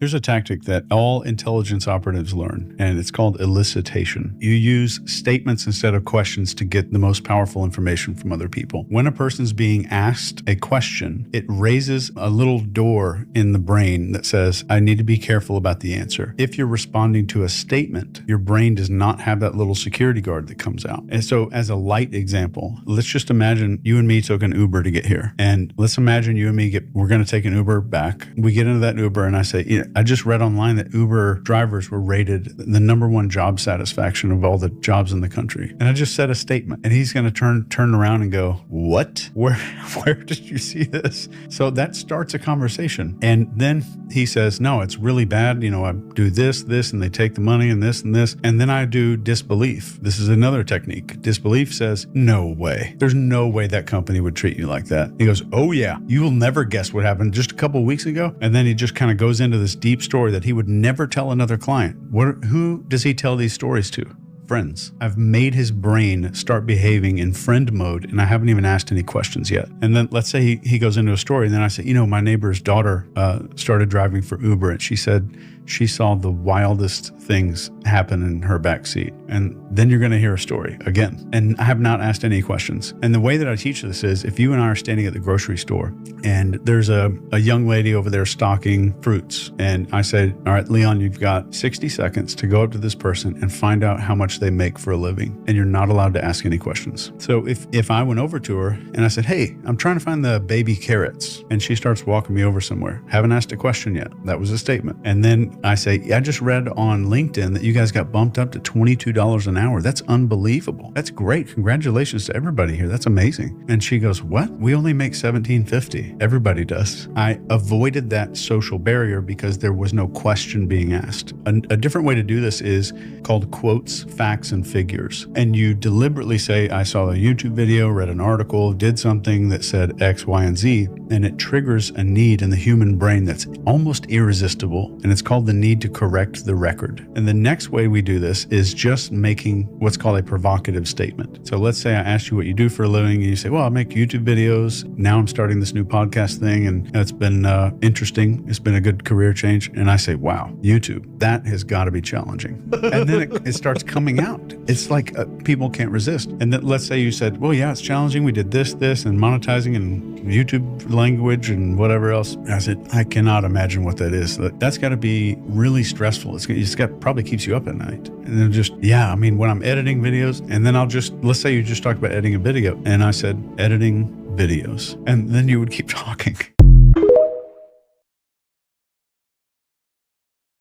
Here's a tactic that all intelligence operatives learn, and it's called elicitation. You use statements instead of questions to get the most powerful information from other people. When a person's being asked a question, it raises a little door in the brain that says, I need to be careful about the answer. If you're responding to a statement, your brain does not have that little security guard that comes out. And so as a light example, let's just imagine you and me took an Uber to get here. And let's imagine you and me we're going to take an Uber back. We get into that Uber and I say, I just read online that Uber drivers were rated the #1 job satisfaction of all the jobs in the country. And I just said a statement and he's going to turn around and go, what? Where did you see this? So that starts a conversation. And then he says, no, it's really bad. I do this, and they take the money and this and this. And then I do disbelief. This is another technique. Disbelief says, no way. There's no way that company would treat you like that. He goes, oh yeah, you will never guess what happened just a couple of weeks ago. And then he just kind of goes into this deep story that he would never tell another client. Who does he tell these stories to? Friends. I've made his brain start behaving in friend mode and I haven't even asked any questions yet. And then let's say he goes into a story and then I say, my neighbor's daughter started driving for Uber and she said she saw the wildest things happen in her backseat. And then you're going to hear a story again. And I have not asked any questions. And the way that I teach this is if you and I are standing at the grocery store and there's a young lady over there stocking fruits. And I say, all right, Leon, you've got 60 seconds to go up to this person and find out how much they make for a living. And you're not allowed to ask any questions. So if I went over to her and I said, hey, I'm trying to find the baby carrots. And she starts walking me over somewhere. Haven't asked a question yet. That was a statement. And then I say, I just read on LinkedIn that you guys got bumped up to $22 an hour. That's unbelievable. That's great. Congratulations to everybody here. That's amazing. And she goes, what? We only make $17.50. Everybody does. I avoided that social barrier because there was no question being asked. A different way to do this is called quotes, facts, and figures. And you deliberately say, I saw a YouTube video, read an article, did something that said X, Y, and Z, and it triggers a need in the human brain that's almost irresistible. And it's called the need to correct the record. And the next way we do this is just making what's called a provocative statement. So let's say I asked you what you do for a living and you say, well, I make YouTube videos. Now I'm starting this new podcast thing and it's been interesting. It's been a good career change. And I say, wow, YouTube, that has got to be challenging. And then it starts coming out. It's like people can't resist. And then let's say you said, well, yeah, it's challenging. We did this, and monetizing and YouTube language and whatever else. And I said, I cannot imagine what that is. That's got to be really stressful. It's got probably keeps you up at night. And then when I'm editing videos and then let's say you just talked about editing a video and I said editing videos and then you would keep talking.